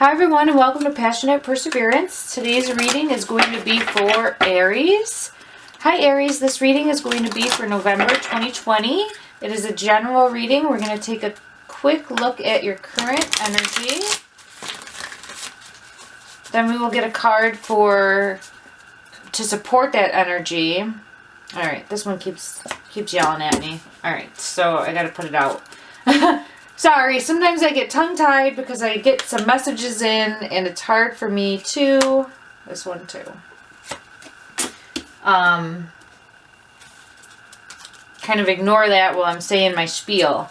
Hi everyone and welcome to Passionate Perseverance. Today's reading is going to be for Aries. Hi Aries, this reading is going to be for November 2020. It is a general reading. We're going to take a quick look at your current energy. Then we will get a card to support that energy. Alright, this one keeps yelling at me. Alright, so I got to put it out. Sorry, sometimes I get tongue-tied because I get some messages in and it's hard for me to, this one too, kind of ignore that while I'm saying my spiel.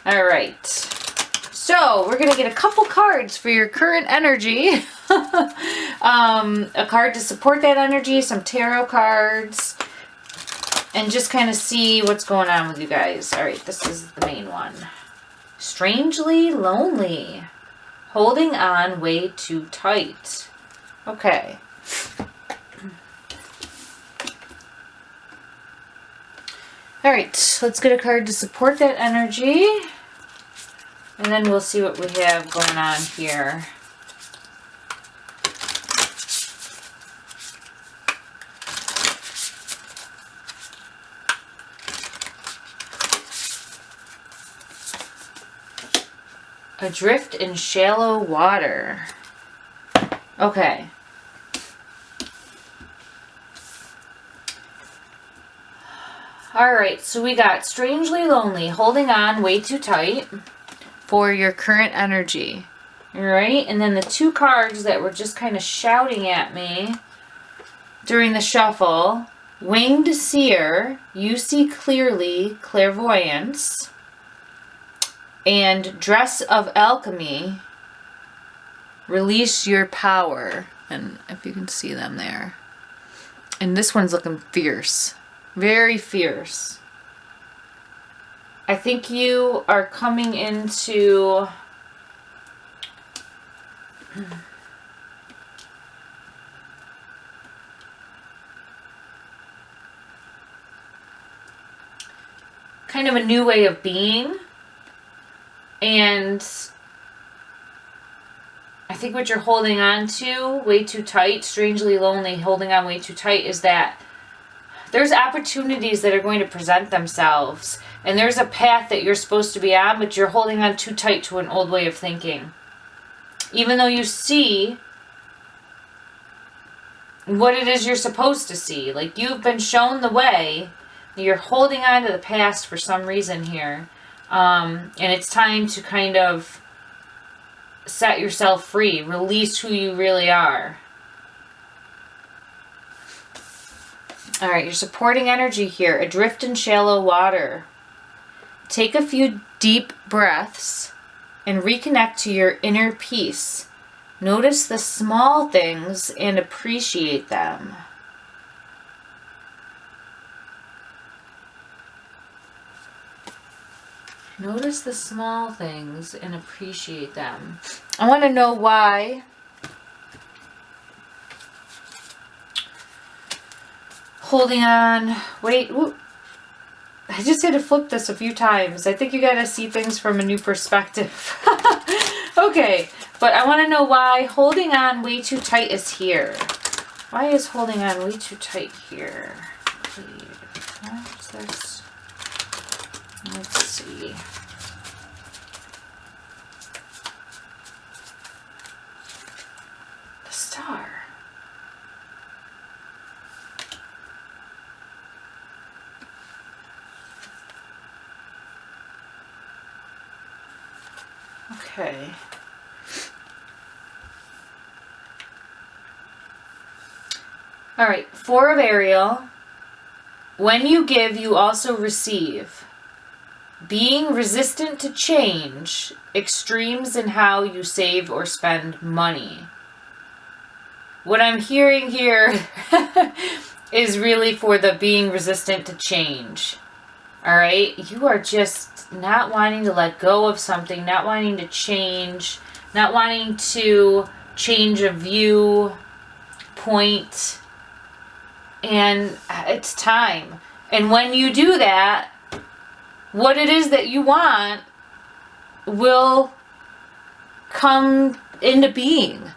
Alright, so we're going to get a couple cards for your current energy. A card to support that energy, some tarot cards, and just kind of see what's going on with you guys. Alright, this is the main one. Strangely lonely. Holding on way too tight. Okay. Alright, let's get a card to support that energy. And then we'll see what we have going on here. Adrift in shallow water. Okay. Alright, so we got strangely lonely, holding on way too tight for your current energy. Alright, and then the two cards that were just kind of shouting at me during the shuffle. Winged Seer, you see clearly, clairvoyance. And Dress of Alchemy, release your power. And if you can see them there. And this one's looking fierce. Very fierce. I think you are coming into kind of a new way of being. And I think what you're holding on to way too tight, strangely lonely, holding on way too tight, is that there's opportunities that are going to present themselves. And there's a path that you're supposed to be on, but you're holding on too tight to an old way of thinking. Even though you see what it is you're supposed to see. Like, you've been shown the way. You're holding on to the past for some reason here. And it's time to kind of set yourself free. Release who you really are. Alright, you're supporting energy here. Adrift in shallow water. Take a few deep breaths and reconnect to your inner peace. Notice the small things and appreciate them. Notice the small things and appreciate them. I want to know why holding on. Wait. Whoop. I just had to flip this a few times. I think you got to see things from a new perspective. Okay. But I want to know why holding on way too tight is here. Why is holding on way too tight here? What's this? Let's see. The star. Okay. All right, Four of Ariel. When you give, you also receive. Being resistant to change, extremes in how you save or spend money. What I'm hearing here is really for the being resistant to change. Alright? You are just not wanting to let go of something, not wanting to change, not wanting to change a view point. And it's time. And when you do that, what it is that you want will come into being.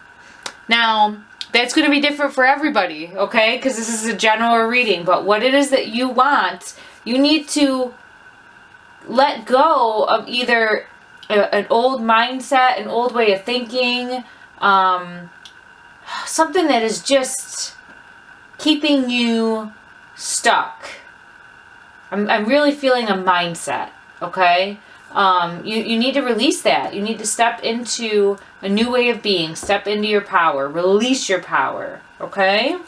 Now, that's going to be different for everybody, okay? Because this is a general reading. But what it is that you want, you need to let go of either an old mindset, an old way of thinking, something that is just keeping you stuck. I'm really feeling a mindset, okay? You need to release that. You need to step into a new way of being. Step into your power. Release your power, okay?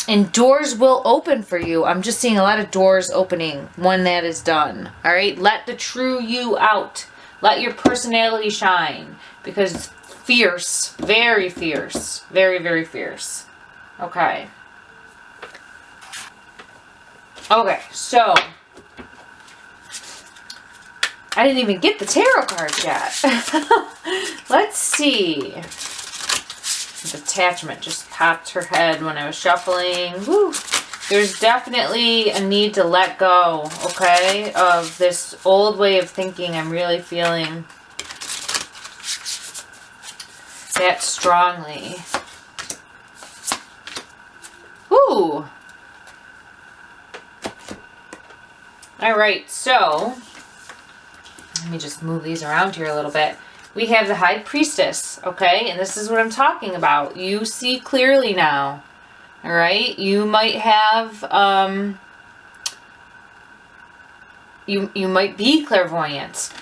And doors will open for you. I'm just seeing a lot of doors opening when that is done, all right? Let the true you out. Let your personality shine, because it's fierce, very fierce, very, very fierce, okay? Okay, so I didn't even get the tarot cards yet. Let's see. Detachment just popped her head when I was shuffling. Woo. There's definitely a need to let go, okay, of this old way of thinking. I'm really feeling that strongly. Ooh. All right, so let me just move these around here a little bit. We have the High Priestess, okay? And this is what I'm talking about. You see clearly now, all right? You might have, you might be clairvoyant.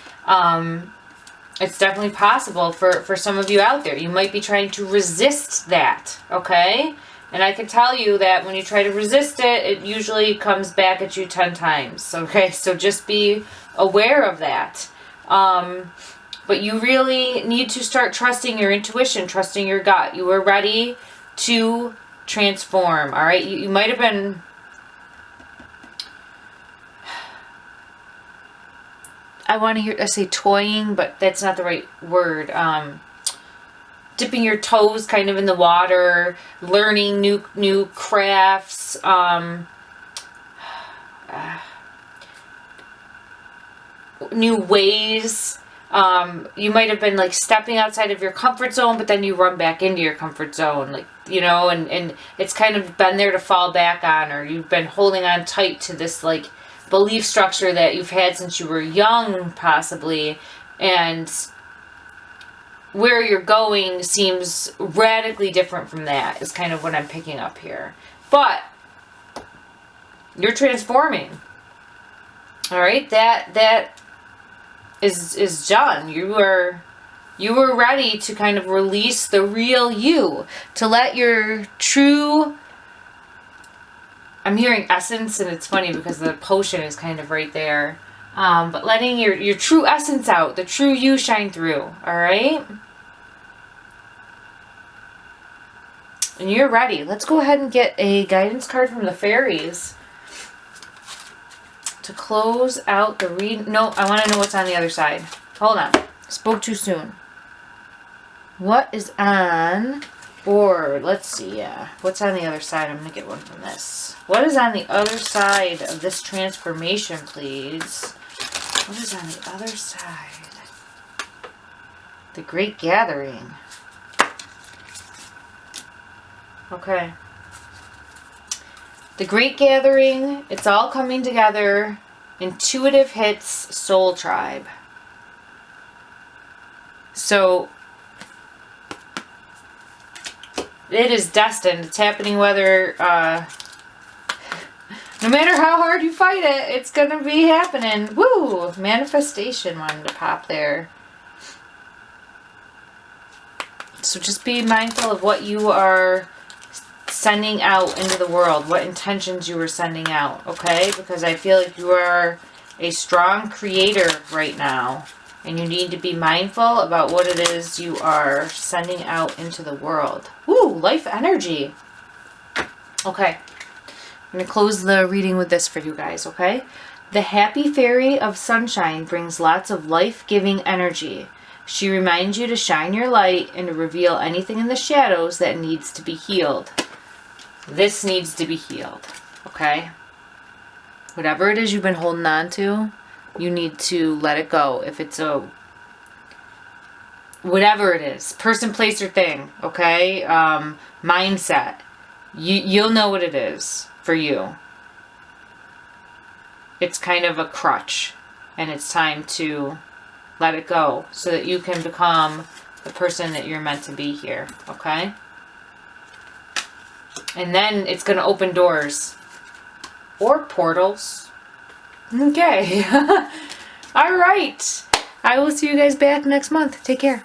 It's definitely possible for some of you out there. You might be trying to resist that, okay? And I can tell you that when you try to resist it, it usually comes back at you 10 times, okay? So just be aware of that. But you really need to start trusting your intuition, trusting your gut. You are ready to transform, all right? You might have been... I say toying, but that's not the right word. Dipping your toes kind of in the water, learning new crafts, new ways. You might have been like stepping outside of your comfort zone, but then you run back into your comfort zone, like, you know, and it's kind of been there to fall back on, or you've been holding on tight to this like belief structure that you've had since you were young, possibly, and where you're going seems radically different from that, is kind of what I'm picking up here. But you're transforming. All right, that is done. You were ready to kind of release the real you, to let your true, I'm hearing essence, and it's funny because the potion is kind of right there. But letting your true essence out, the true you shine through, all right? And you're ready. Let's go ahead and get a guidance card from the fairies to close out the read. No, I want to know what's on the other side. Hold on. Spoke too soon. What is on board? Let's see. Yeah. What's on the other side? I'm going to get one from this. What is on the other side of this transformation, please? What is on the other side? The Great Gathering. Okay. The Great Gathering, it's all coming together. Intuitive hits, Soul Tribe. So, it is destined. It's happening whether, no matter how hard you fight it, it's going to be happening. Woo! Manifestation wanted to pop there. So just be mindful of what you are sending out into the world, what intentions you are sending out, okay? Because I feel like you are a strong creator right now, and you need to be mindful about what it is you are sending out into the world. Woo, life energy. Okay, I'm going to close the reading with this for you guys, okay? The happy fairy of sunshine brings lots of life-giving energy. She reminds you to shine your light and to reveal anything in the shadows that needs to be healed. This needs to be healed, okay? Whatever it is you've been holding on to, you need to let it go. If it's whatever it is, person, place, or thing, okay? Mindset. You'll know what it is for you. It's kind of a crutch, and it's time to let it go so that you can become the person that you're meant to be here, okay? And then it's going to open doors or portals. Okay. All right. I will see you guys back next month. Take care.